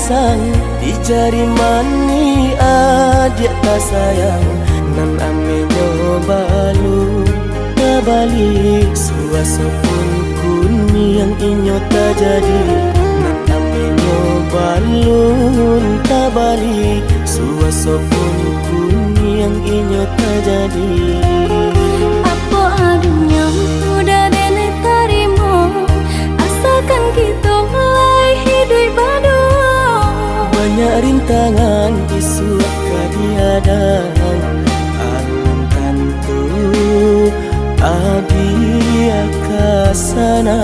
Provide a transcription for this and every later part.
sang di jari mani adik tak sayang nan ame nyobalu balik suasa pun kuni yang inyo tak jadi nan ame nyobalun tak balik suasa pun kuni yang inyo tak jadi. Apa adanya udah dene tarimo asalkan kita mulai hidup baru. Banyak rintangan isu kadiadang alun tentu adi akasana.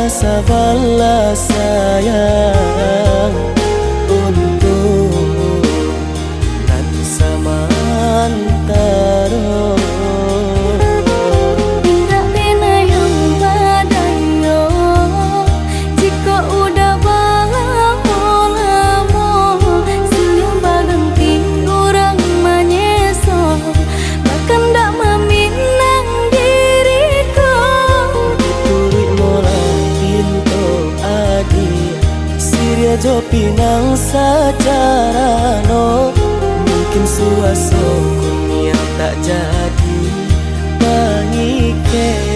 Sabarlah sayang untuk nan samantara. Tidak pernah yang badayo jika udah lamo siang berhenti orang menyesal bahkan tak meminang diriku. Turut Siria jo pinang secara no mungkin suaso kunia tak jadi mengikir.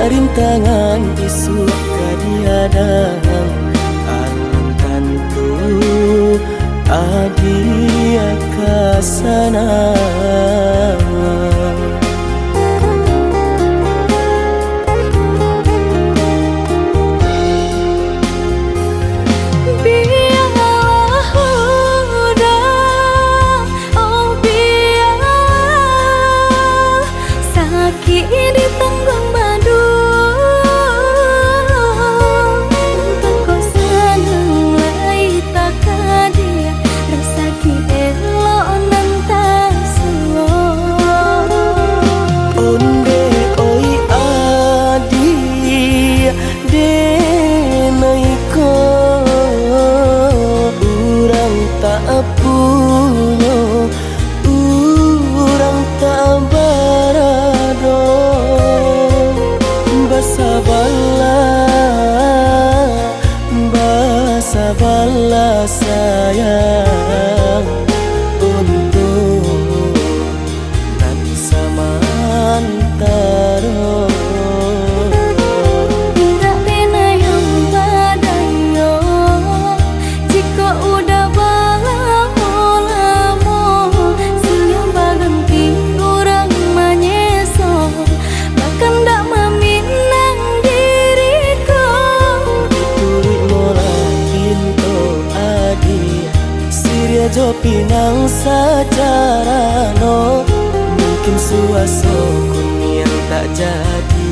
Rintangan isu kadiadang alun tentu adi akasana. Sabarlah sayang untuk nan samantara. Tidak pernah yang badayo jika udah lamo siang berhenti orang menyesal bahkan tak meminang diriku. Siria jo pinang secara no mungkin suaso kun yang tak jadi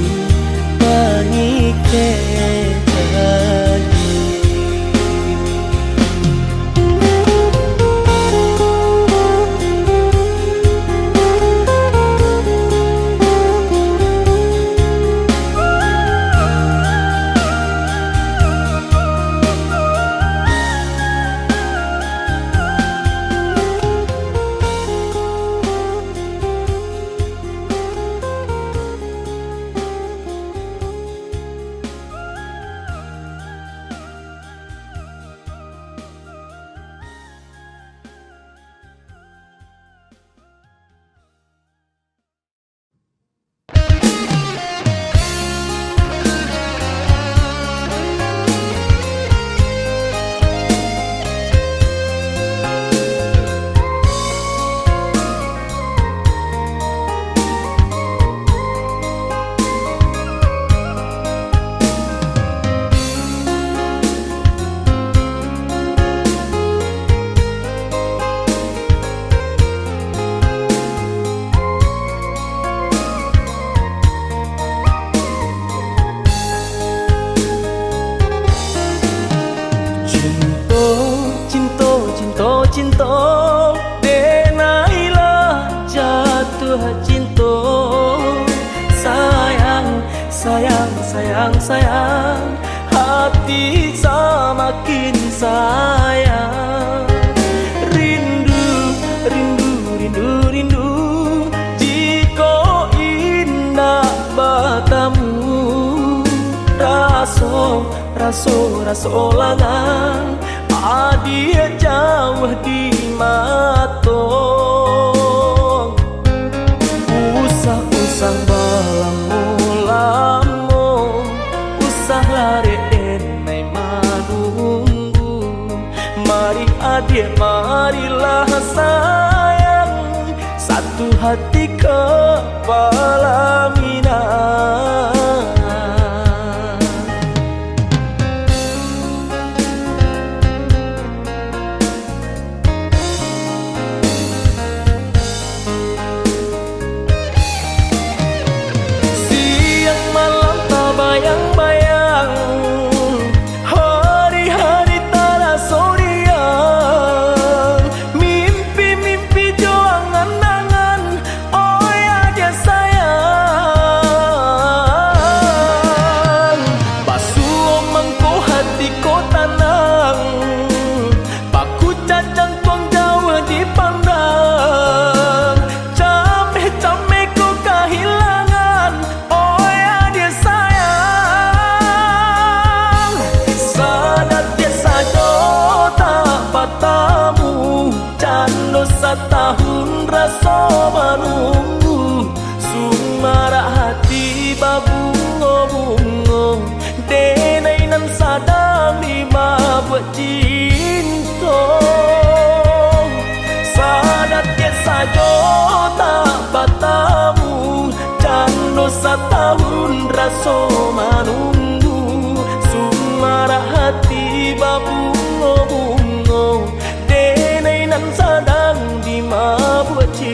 sayang, sayang, sayang, hati semakin sayang. Rindu, rindu, rindu, rindu, jika indah bertemu. Raso, raso, raso langang, adia jauh di matong. Usah-usah balamu-lamu, usah lari enai manunggu. Mari adik, marilah sayang, satu hati kepala minang. Bayang-bayang, hari-hari tak rasa riang, mimpi-mimpi juang angan-angan, oh ya dia sayang. Basuh mangko hati ko tanang, paku cacang tuang jauh dipandang, cameh-cameh ko kehilangan, oh ya dia sayang. Tamu cando setahun rasa menunggu, sumara hati babungo-bungo, denai nan sadang lima buat cinta. Sadat ke sajo tak bertamu, cando setahun rasa menunggu, sumara hati babungo-bungo, denai nan sadang di mabuk cinta.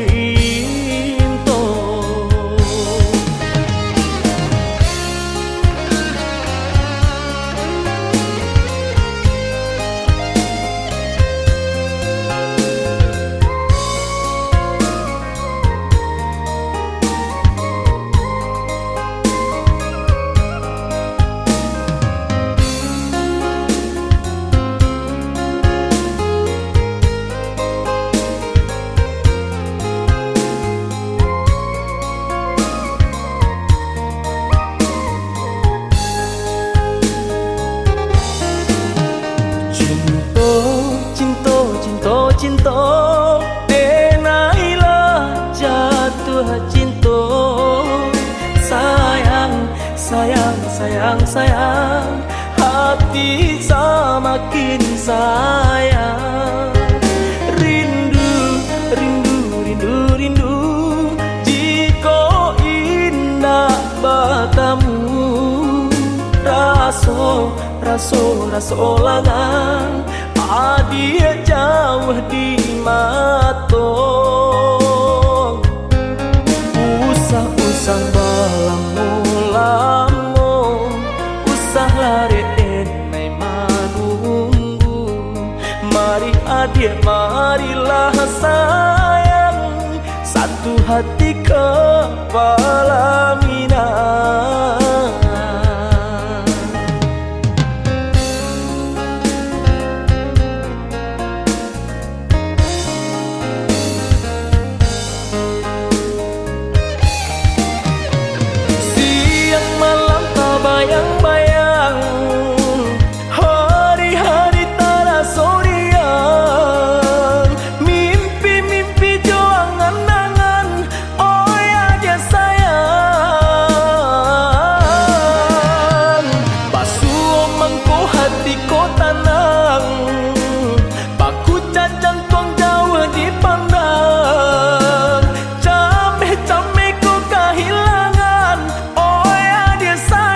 Cinta, denailah jatuh cinta. Sayang, sayang, sayang, sayang, hati semakin sayang. Rindu, rindu, rindu, rindu, jika indah bertemu. Raso, raso, raso langang, adia jauh di matong. Usah-usah balamu-lamu, usah lari enai manunggu. Mari adik, marilah sayang, satu hati kepala minang. Bayang-bayang, hari-hari tak rasa riang, mimpi-mimpi juang angan-angan, oh ya dia sayang. Basuh mangko hati ko tanang, paku cacang tuang jauh dipandang, cameh-cameh ko kehilangan, oh ya dia sayang.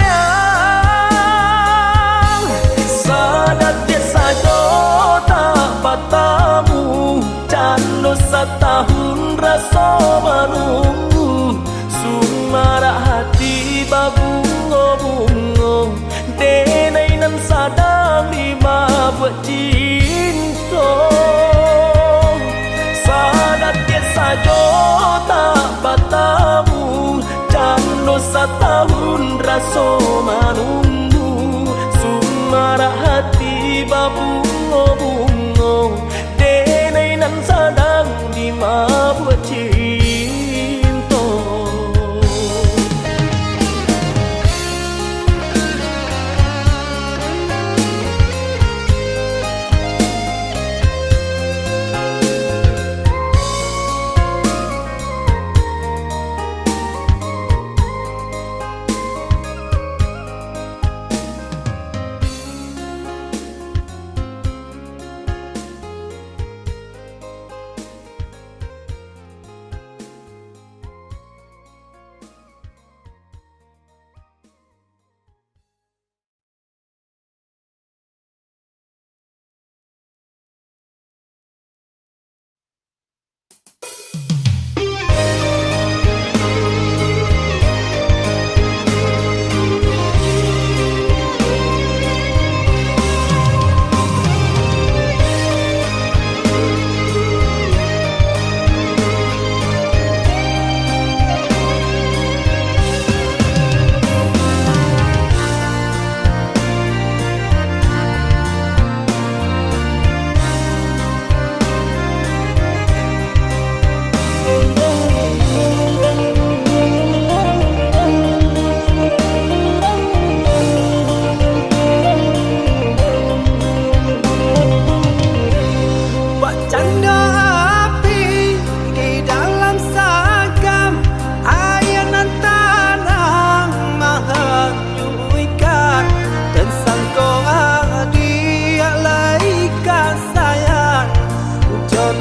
Tamu cando setahun rasa menunggu, sumara hati babungo-bungo, denai nan sadang lima buat cinta. Sadat ke sajo tak bertamu, cando setahun raso manunggu sumara hati babungo-bungo denai nan sadang di mabuat cinta.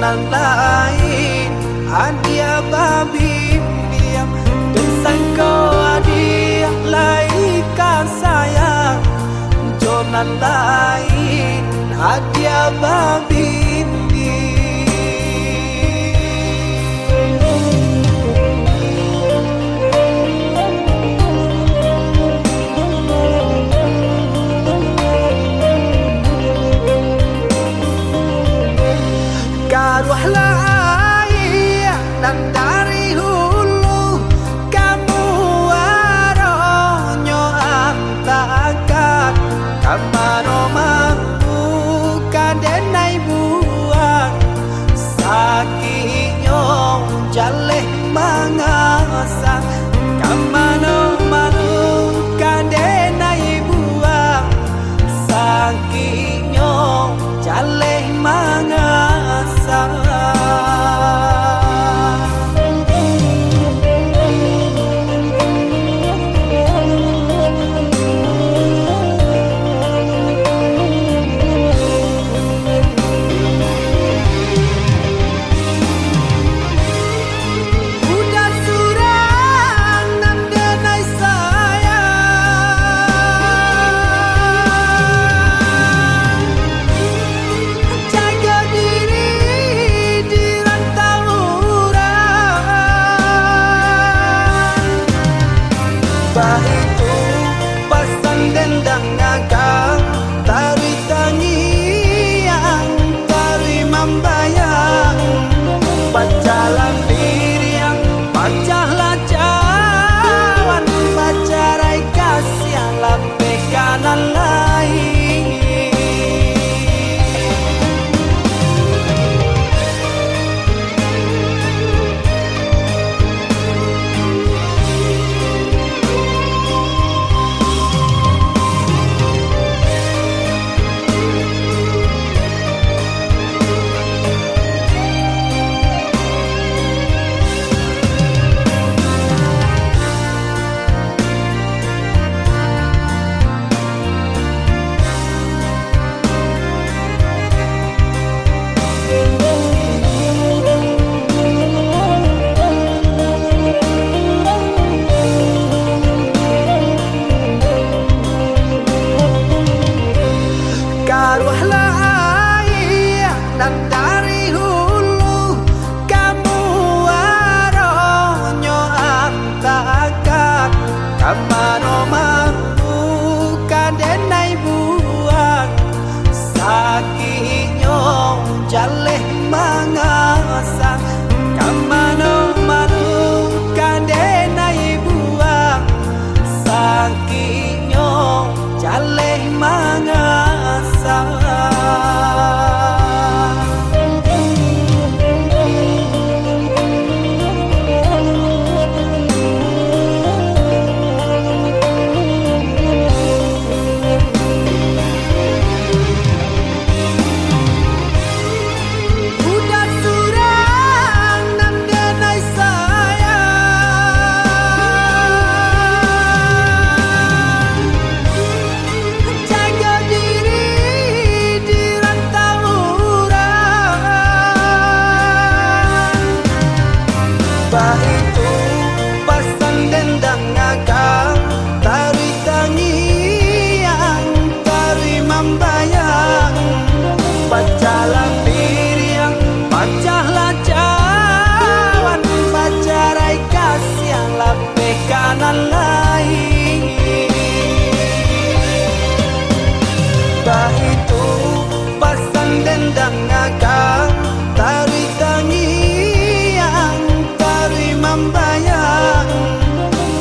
Nan lain adia babim diam dan sangko adia laikan sayang jonan lain adia babim Karuahlah air dan dari hulu kamu aronyo antakan kamano mampu kadenai buang sakinyo jaleh mangasa kamano manu kadenai buang sakinyo jaleh mangasa. Itu pasan dendang nagang tari tangiang tari mambayang pacalan diriang pacahlah cawan pacarai kasih lape kanan lain. Karuahlah air dan dari hulu kamu aronyo antakan kamano mampu kadenai buang sakinyo jaleh mangasa kamano manu kadenai buang sakinyo hatinya jaleh mangasa. Itu pasang dendang ngakang tari tangiang tari membayang pacalah piriang pacalah cawan pacarai kasih yang lapeh kanan lain. Itu pasang dendang ngakang tari tangiang membayang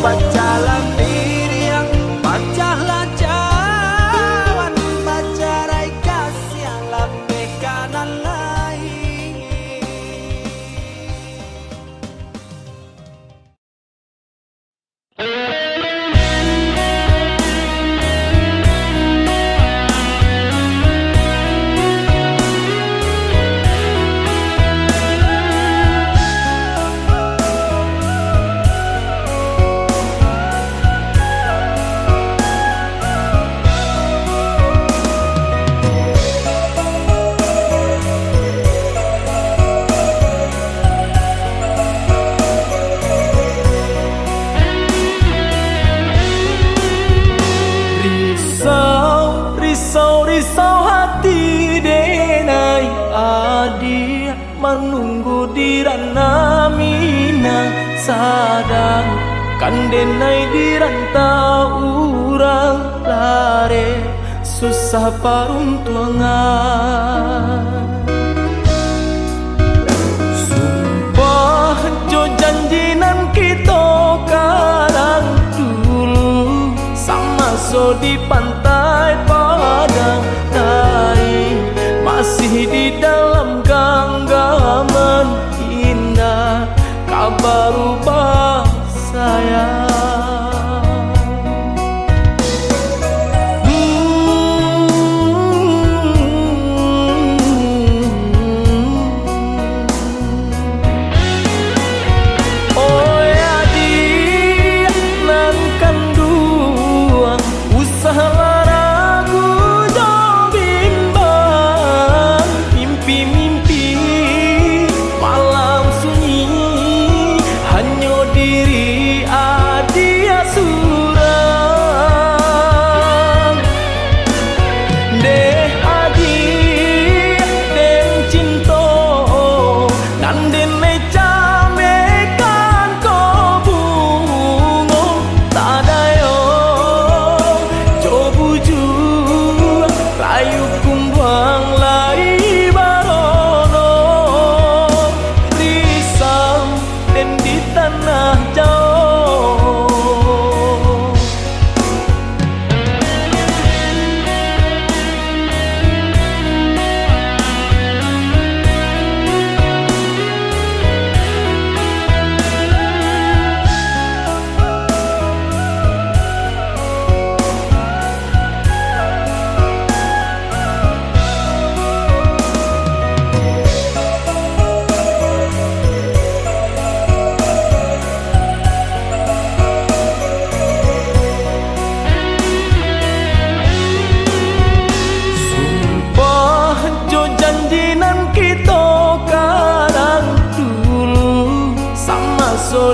pacalah piriang pacalah cawan pacarai kasih yang lapeh kanan lain. Risau hati denai adik menunggu di rana mina sadang kan denai di rantau urang lare susah paruntungan. Sumpah jo janjinan kita kadang dulu sama so di pantai Padang Nai masih di dalam genggaman indah kabar rubah sayang. Oh ya dia nan kandung usaha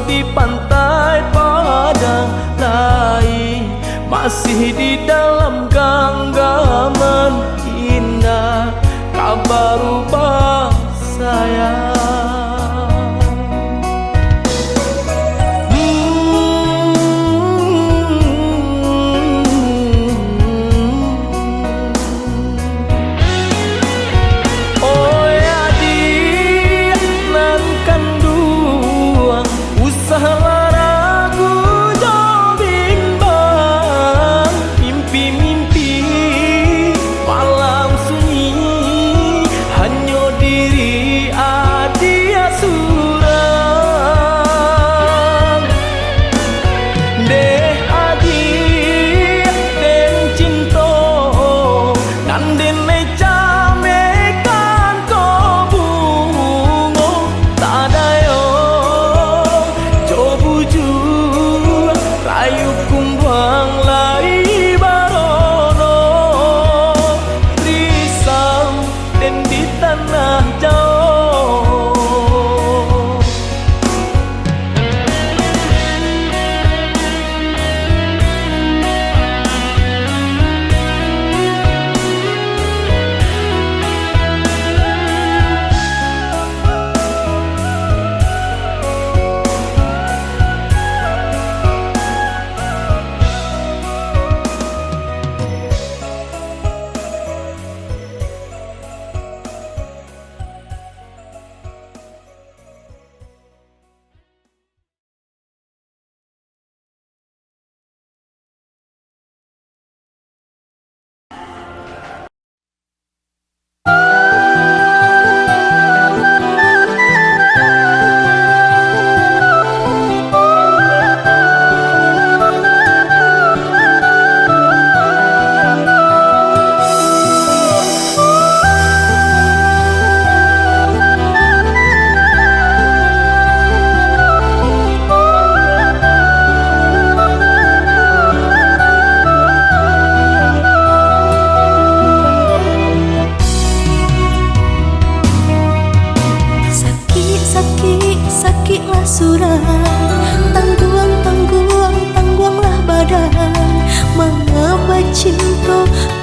di pantai Padang Nai masih di dalam genggaman indah kabar rubah sayang.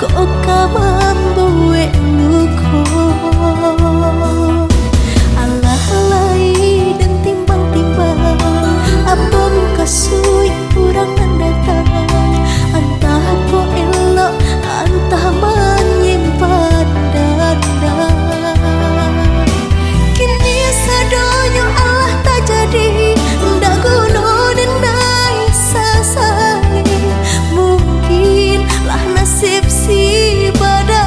kok kaman buwe luko. Alah lai dan timbang-timbang apa muka suy kurang mendatang. Entah kok elok entah menyimpan dada. Kini sadonyo Allah tak jadi ndak guna dan nai sasai. Mungkin lah nasib si badan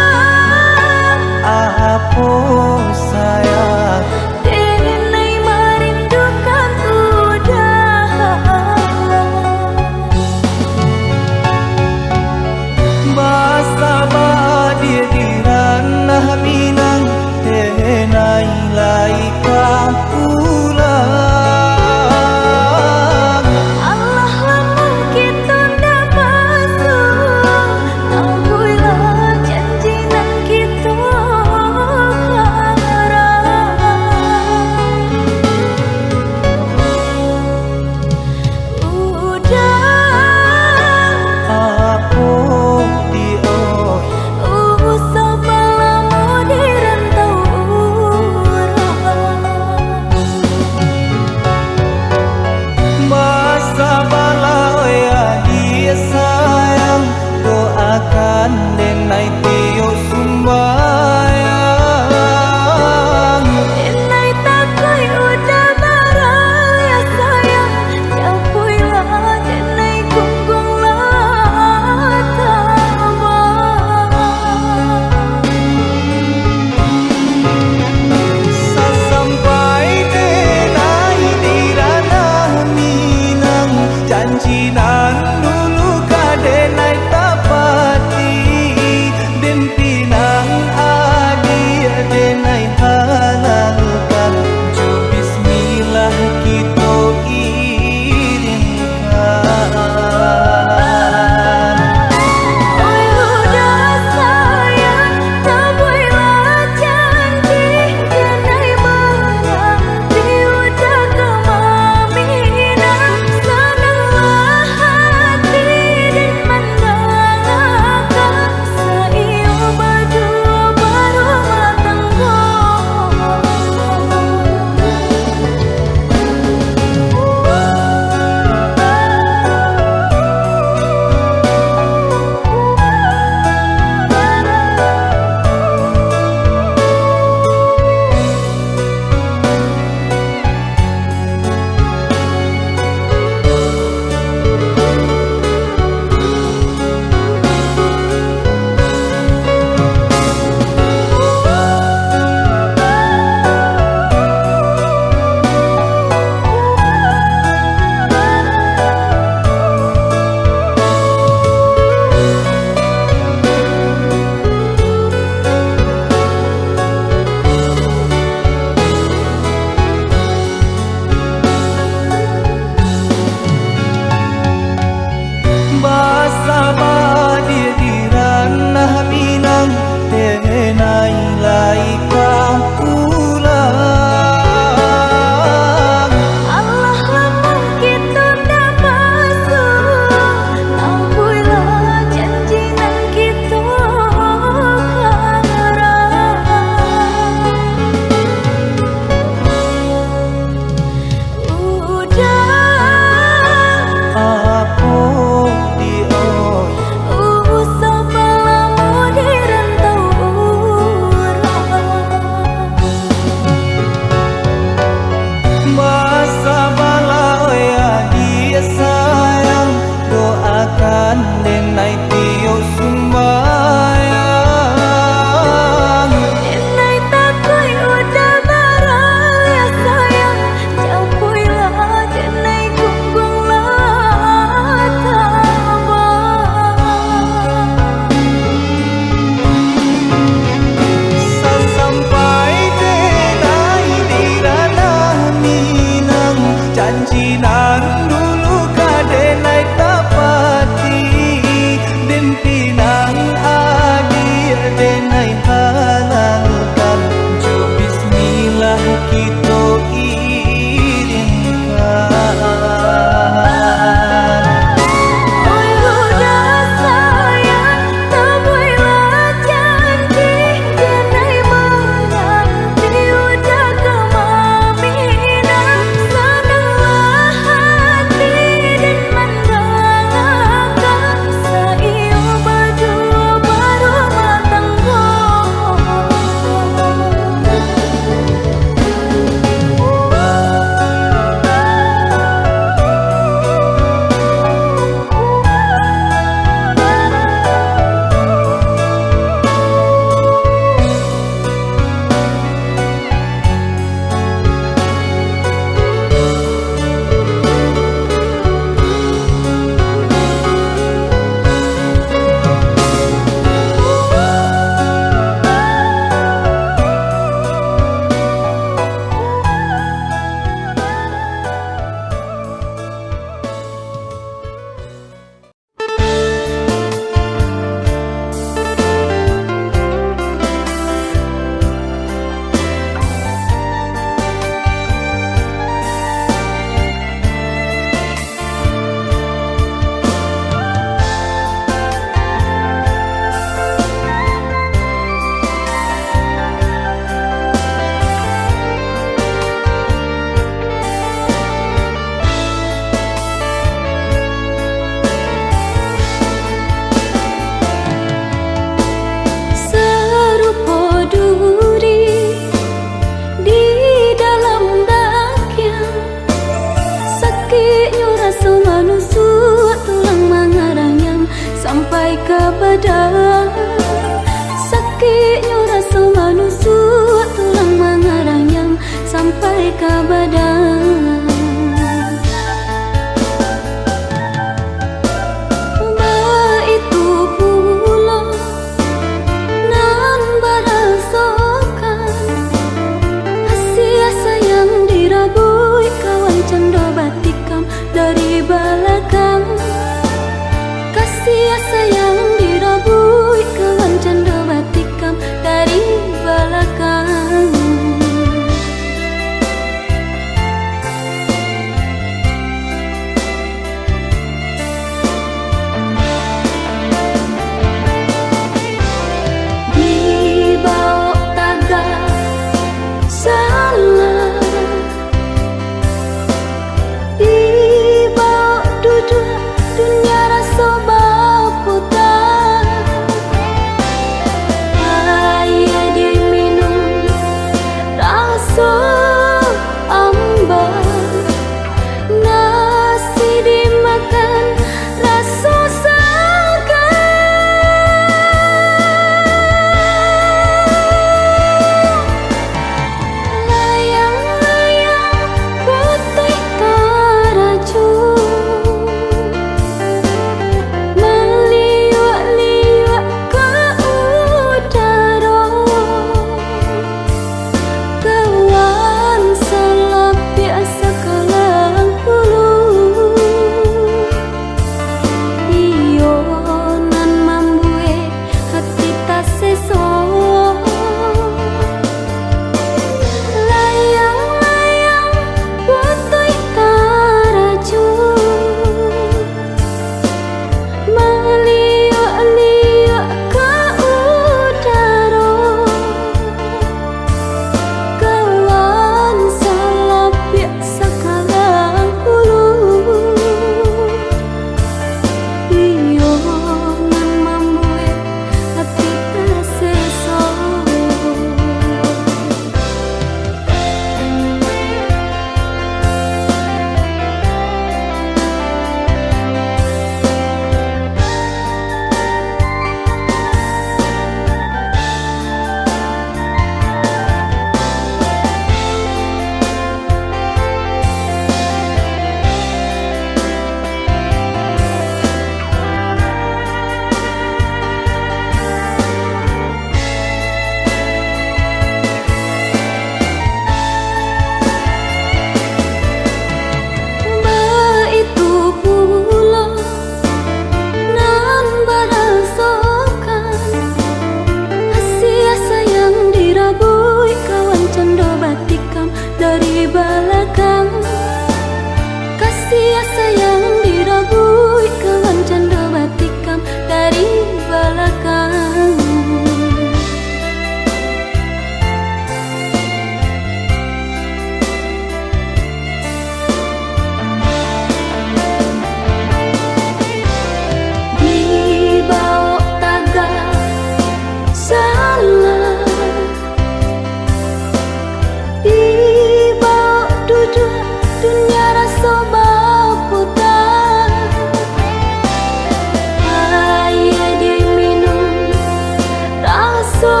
rasa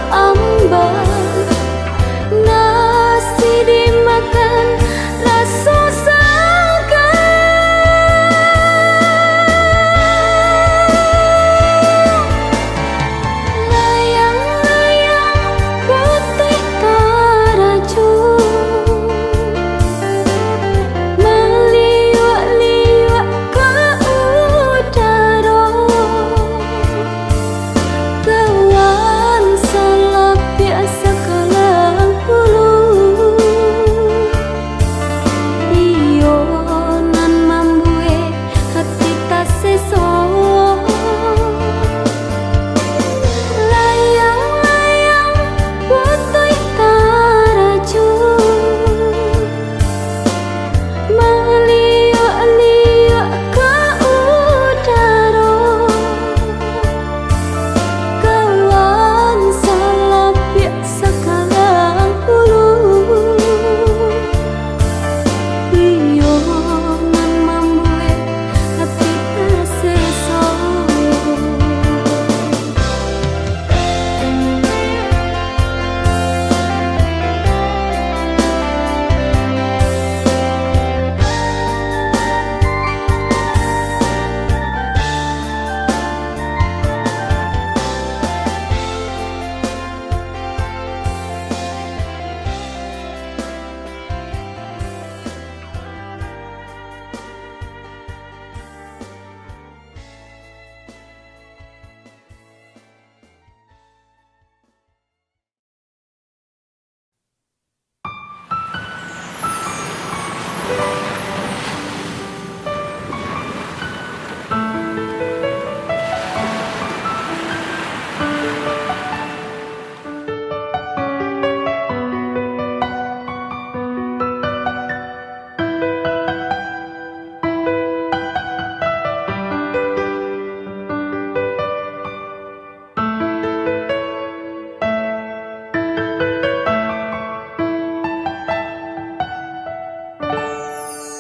ambang nasi dimakan rasa sangka layang-layang putih taraju meliwak-liwak ke udara kawan salah biasa kalang bulu iyo nan mambue hati tak seso layang-layang putih taraju meliwak-liwak ke udara kawan salah biasa kalang bulu iyo nan mambue hati terseso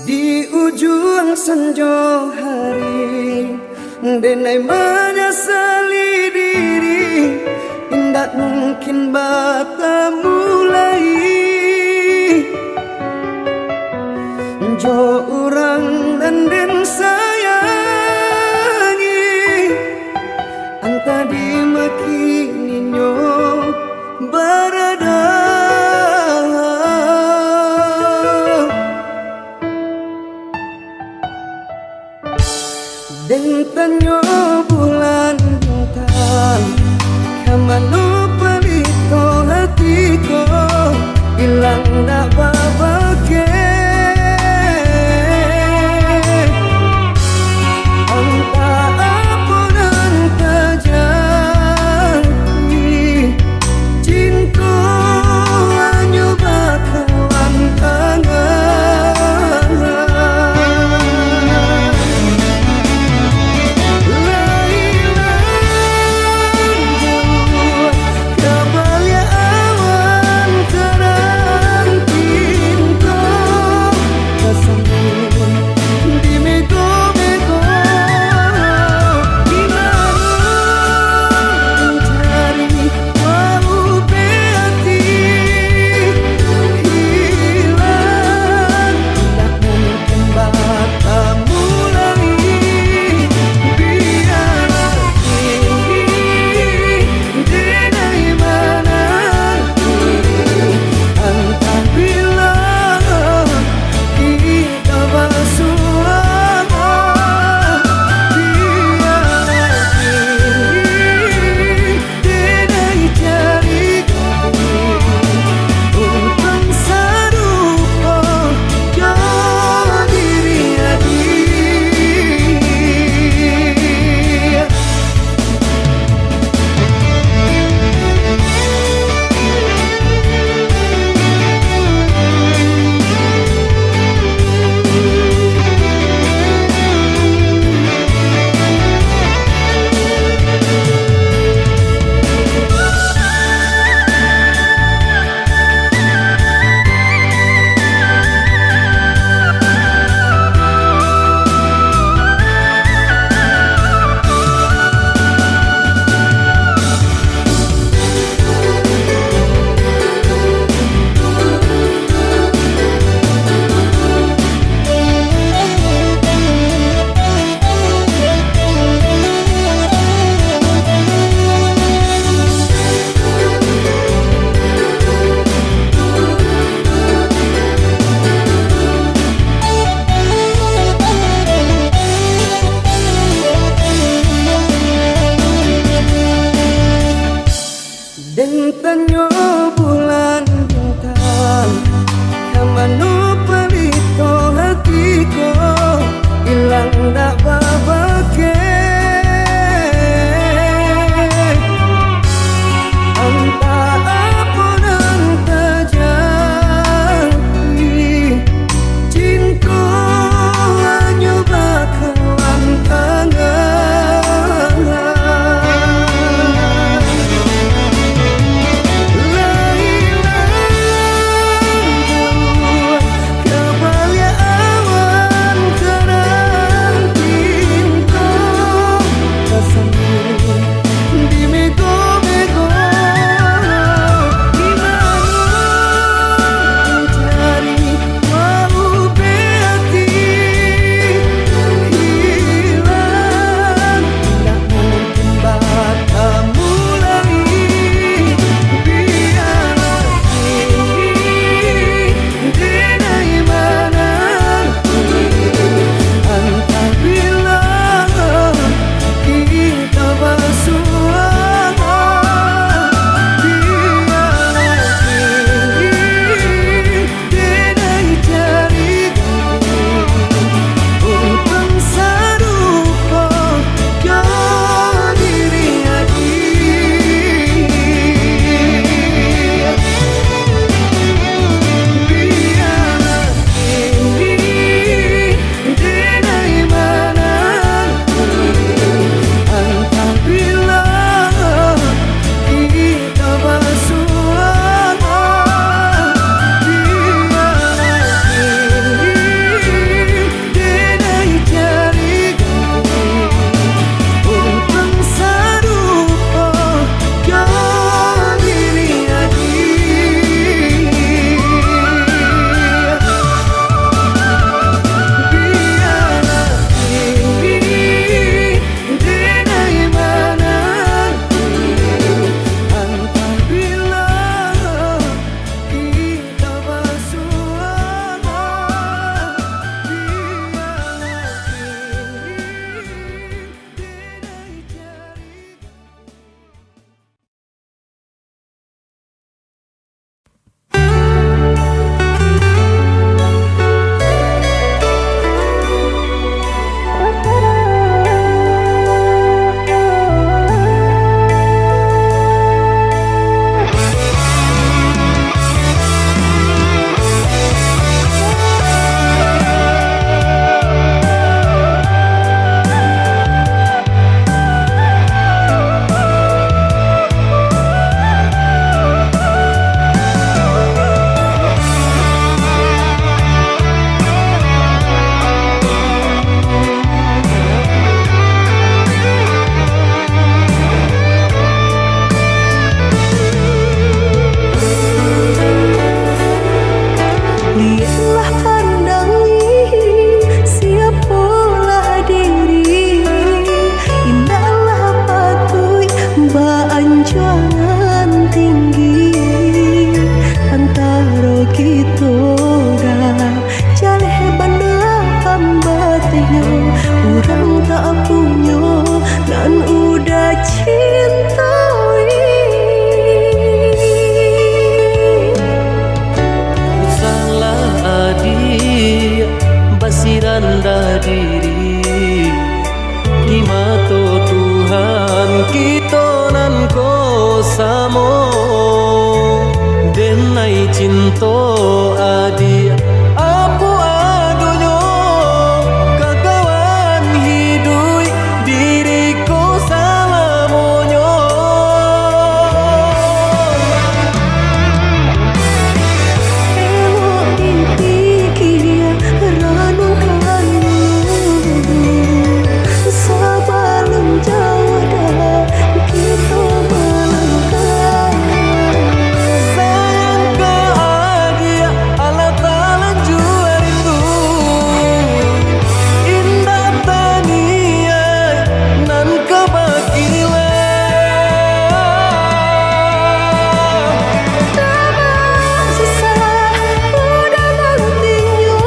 Di ujung senja hari denai menyesali diri tidak mungkin bertemu lagi jo orang dan den sayangi anta di makininyo berada dentanyo bulan bintang kamano palito hatiko ilang na babake anta apon anta jadi cinta hanya bakalan tangan perjuangan tinggi antara kita dah jaleh bandar hambatnya orang tak punya dan udah cintai salah adik basiran dah diri di mata Tuhan kita nan ko samo denai cinta adik apa adonyo kakawan hidup diriku sama monyo Ewok dipikir renungkan sebelum jauh dah kita melangkah sayang ke adik Allah Ta'ala jua rindu indah tania nan kebakilan susah udah nantinya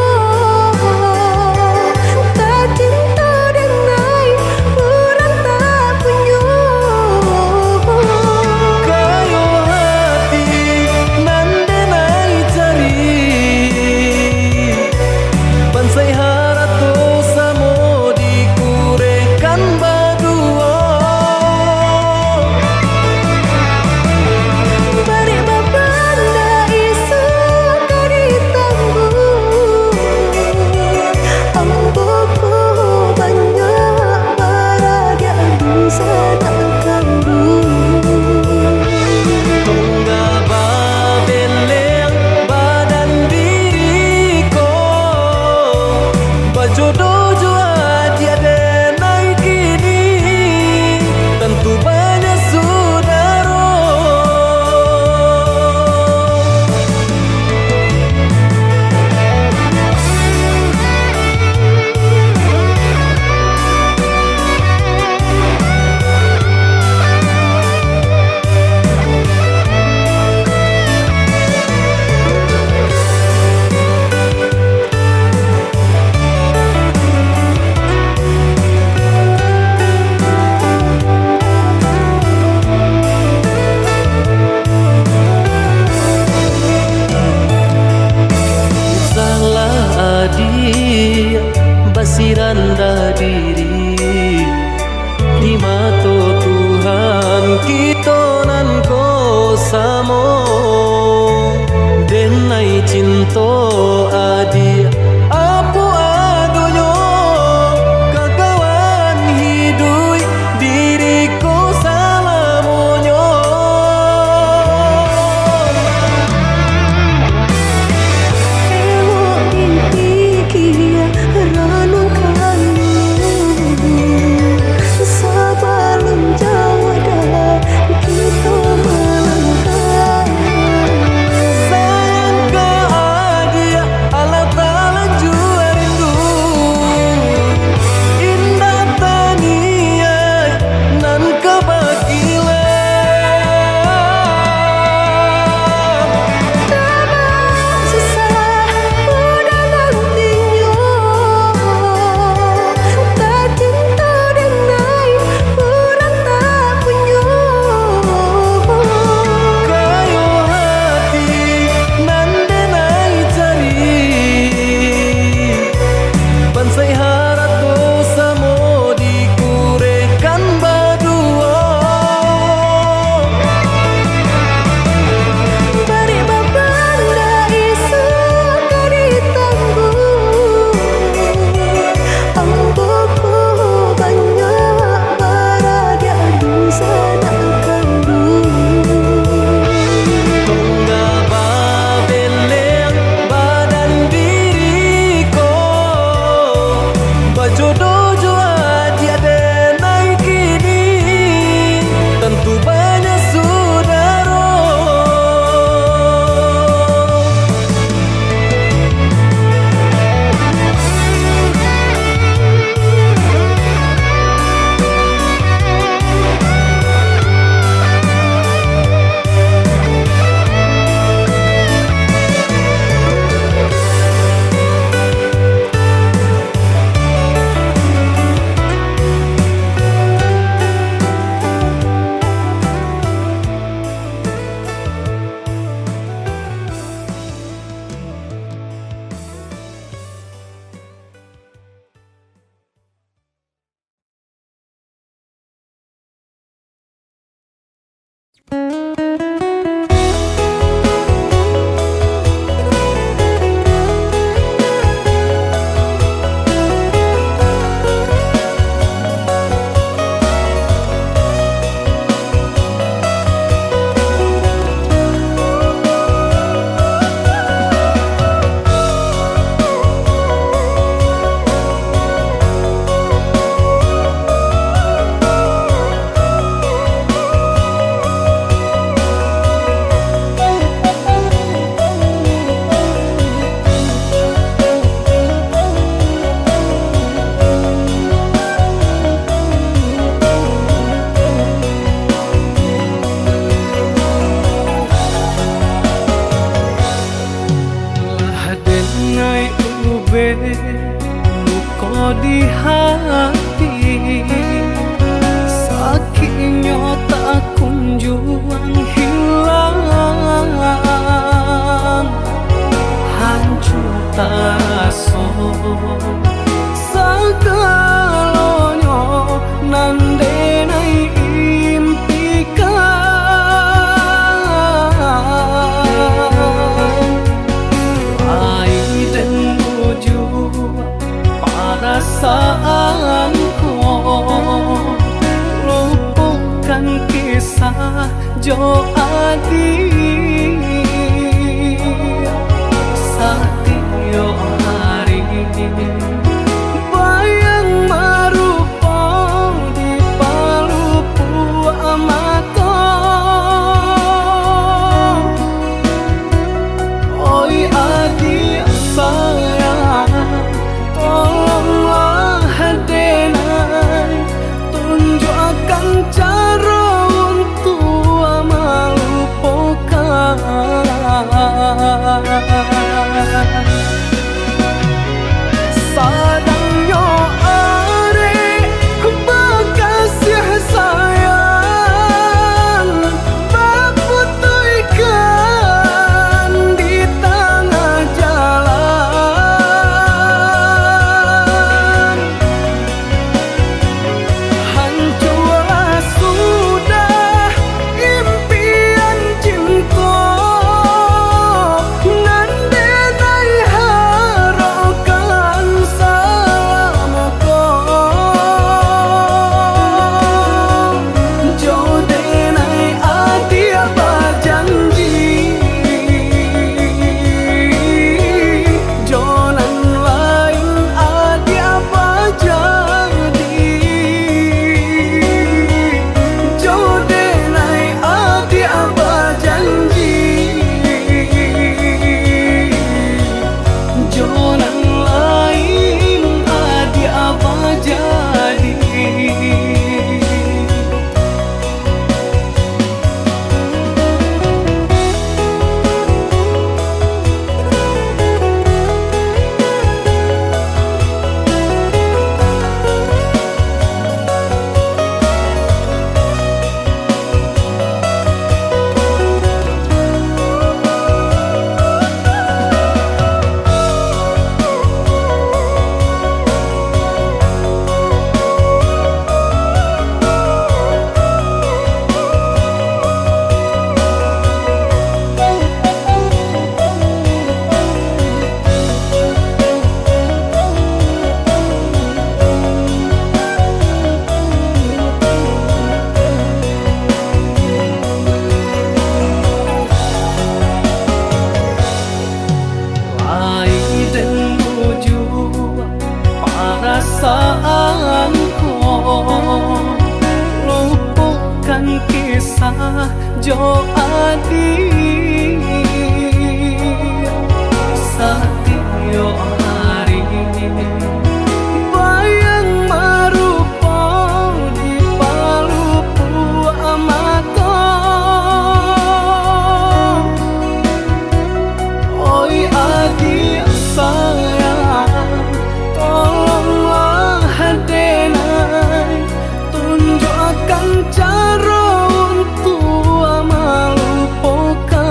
tak cinta denai orang tak punya kayo hati nan denai cari pansai harato samo dikurekan badua balik babanda isu kari tangguh amboku banyak baraga bisa tak kambuh tungga babeleng badan diriku bajodoh jua tiada naik kini tentu banyak saudara salah adik basiran dah diri di mata Tuhan kita nan ko samo denai cinta adik apa adonyo kakawan hidup diriku sama monyo Ewok dipikir renungkan sebelum jauh dah kita melangkah sayang ke Jo adik Satyo hari bayang marupa di palupu amato oi adik sayang tolonglah denai tunjukkan cara untuk melupakan sadangnya are bekasih sayang berputihkan di tengah jalan hancurlah sudah impian cinta nandenai harokan salamku jodenai adia berjanji jonan lain adia berjadi jodenai adia berjanji jonan lain adia berjadi perasaanku lupakan kisah Jo adik Satyo hari bayang marupa di palupu amato oi adik sayang tolonglah denai tunjukkan cara untuk melupakan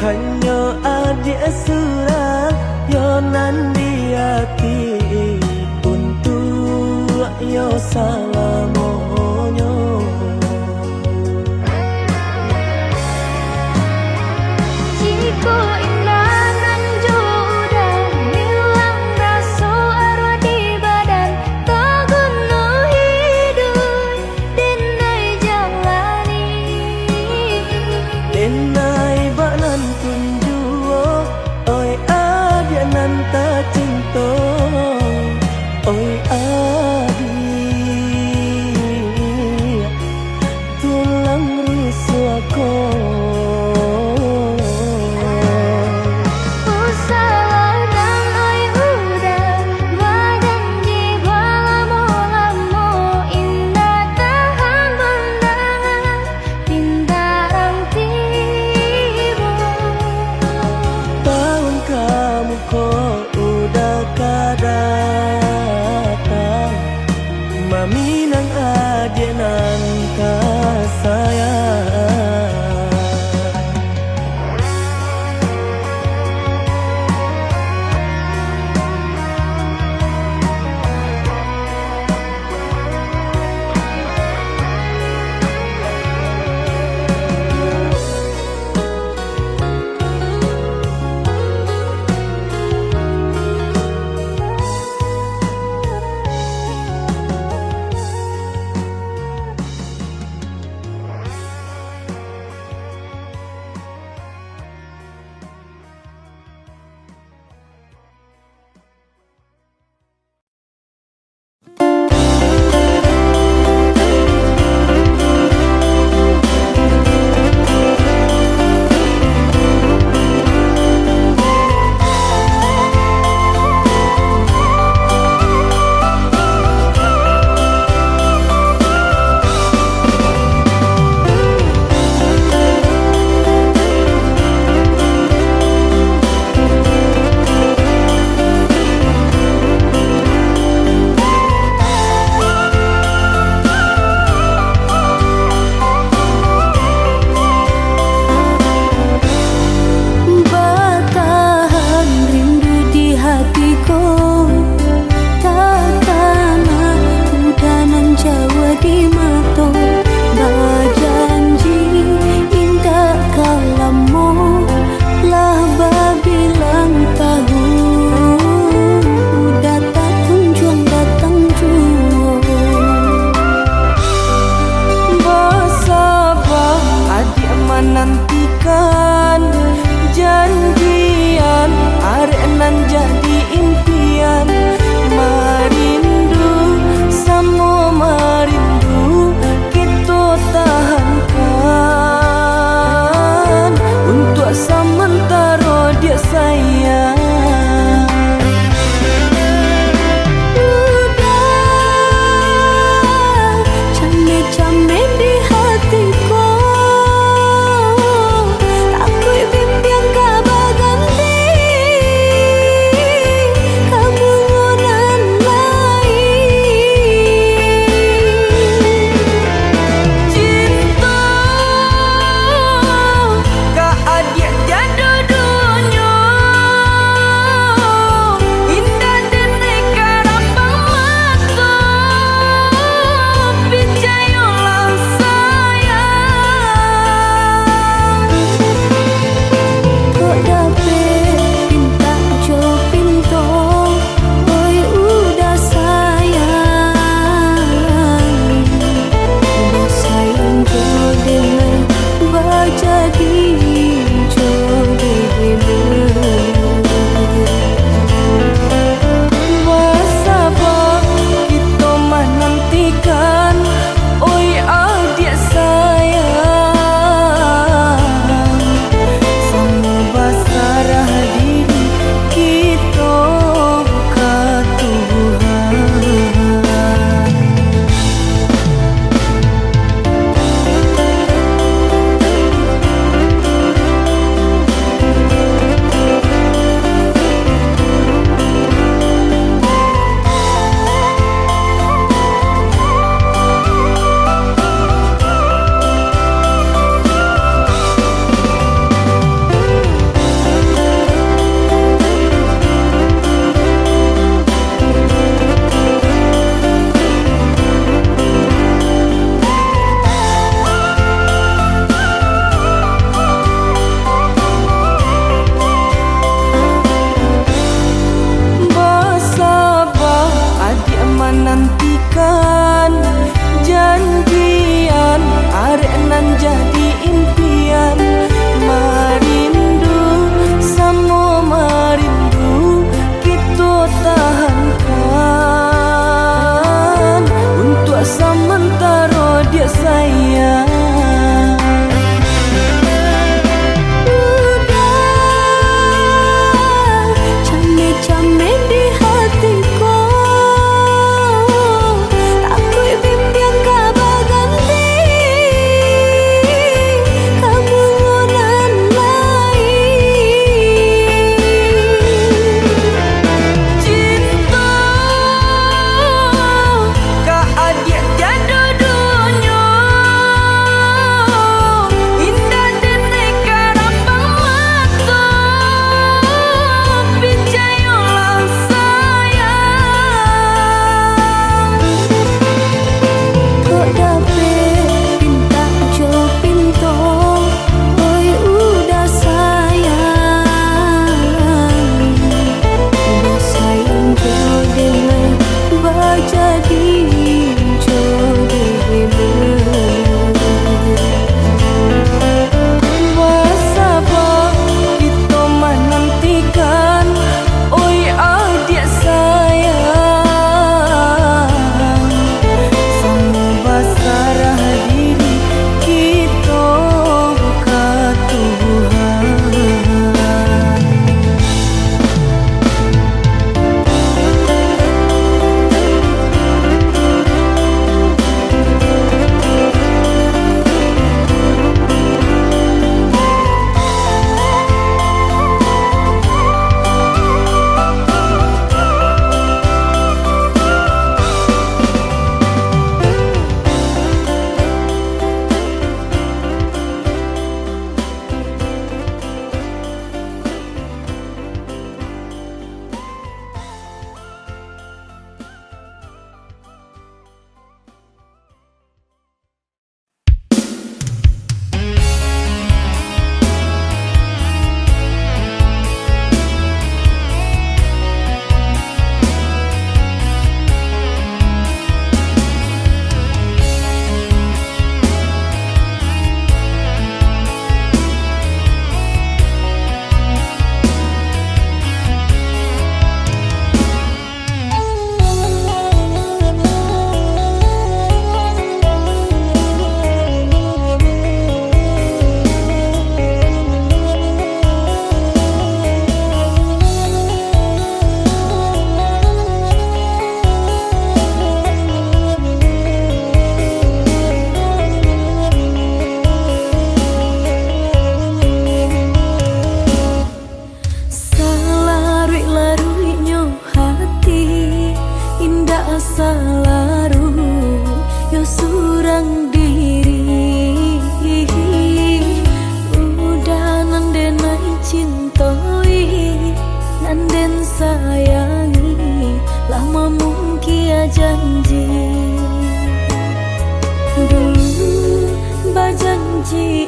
hanya adik surat yo nan di hati untuk yo salamonyo. Jika indah nan udah hilang rasa arwah di badan, tak guna hidup denai jalani. Denai banan tunjuo, oi adik nan tak cinta, oi adik tulang rusakku. Minang adik nan kasayang.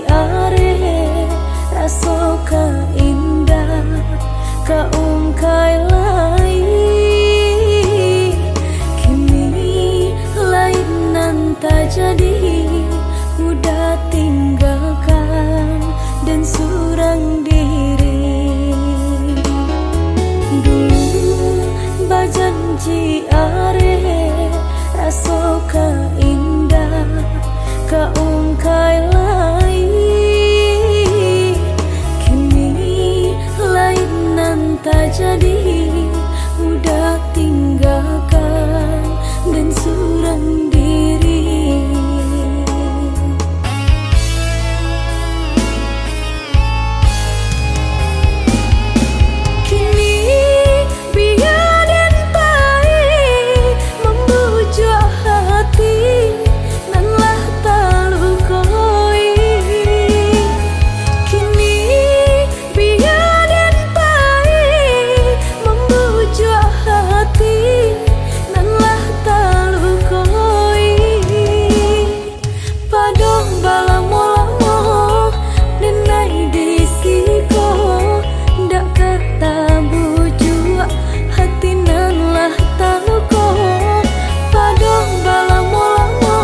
are raso ka indah ka ungkai lai kini lain nan tak jadi udah tinggalkan dan surang diri dulu bajanji are raso ka indah ka ungkai lai kini lain nan tak jadi udah tinggalkan dan surang diri kini biar dan pahit membujuk hati nan lah talukoi kini biar dan pahit membujuk hati nan lah talukoi padong balamo-lamo denai disiko ndak kata bujuk hati nan lah taluko padong balamo-lamo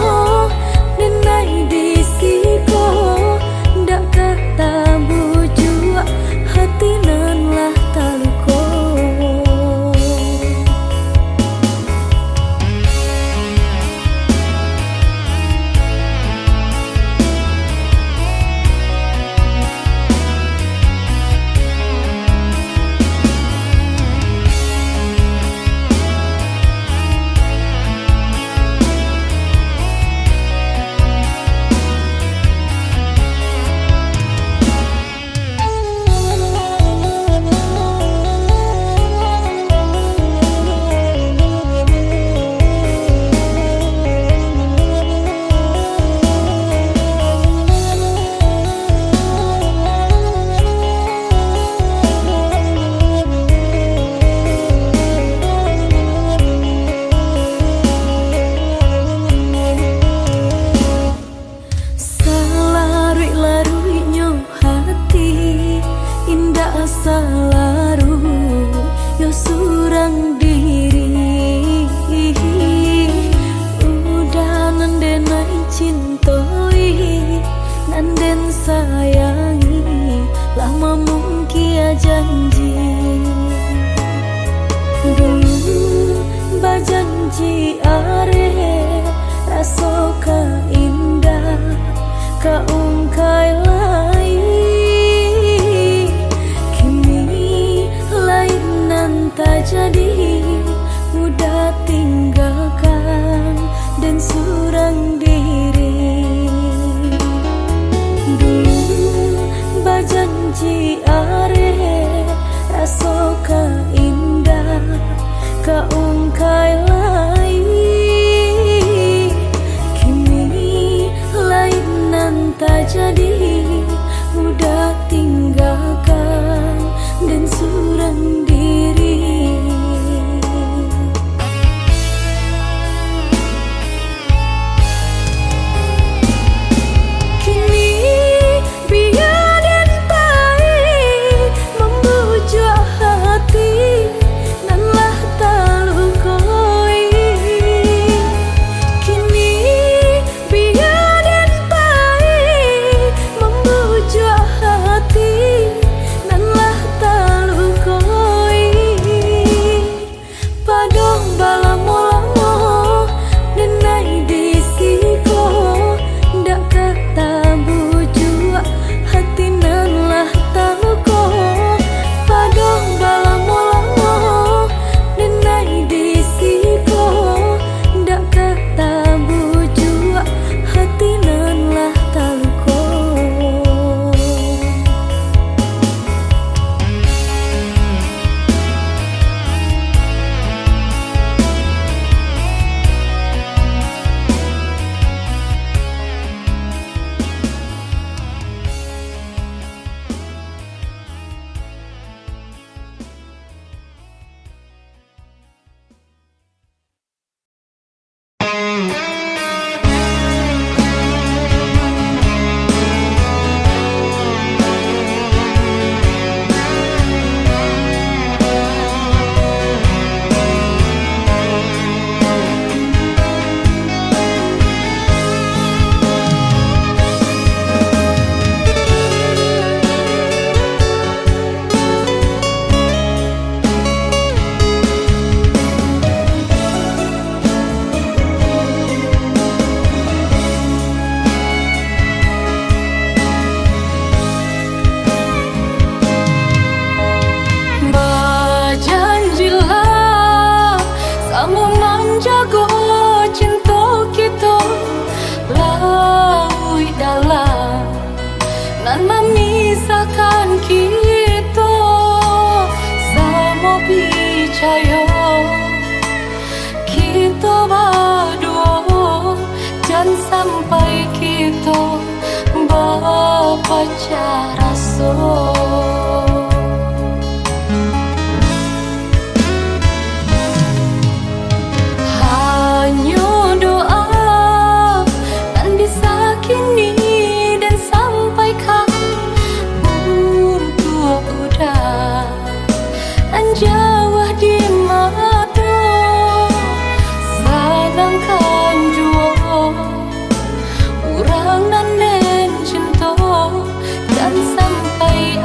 denai disiko ndak kata bujuk hati nan lah taluko salaru yo surang diri udah nandenai cintoi nanden sayangi lama mungkin janji dulu bajanji are raso ka indah ka ungkai lai tak jadi udah tinggalkan dan surang diri dulu bajanji are raso ka indah ka ungkai lai kini lain nan tak jadi memisahkan kita. Sama percaya kita berdua, dan sampai kita berpacar rasa. Jauh di mata, salangkan jua orang nan cinta, dan sampai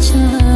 lancar.